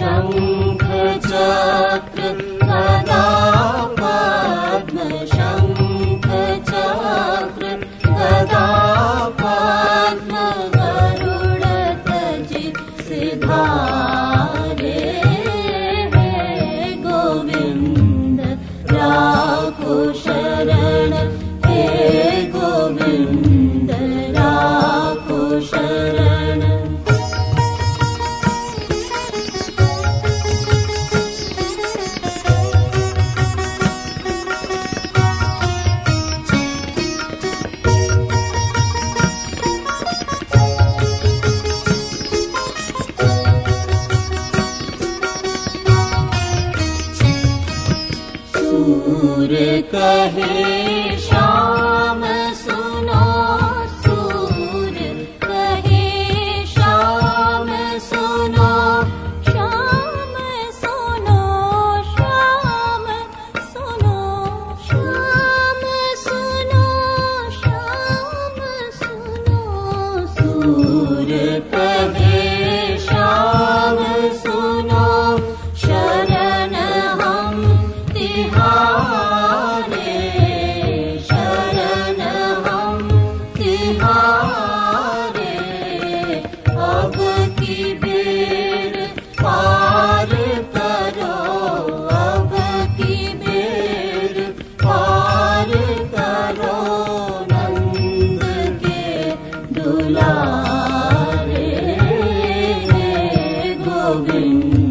शंख चक्र गदा पद्म शंख चक्र गदा पद्म गरुड़ ध्वज सिधारे हे गोविंद राखो शरण हे गोविंद राखो शरण। सूर कहे श्याम सुनो सूर कहे श्याम सुनो श्याम सुनो श्याम सुनो श्याम सुनो श्याम सुनो सूर कहे श्याम सुनो शरण हम तिहारे शरण हम तिहारे अब की बेर पार करो अब की बेर पार करो नंद के दुलारे गोविंद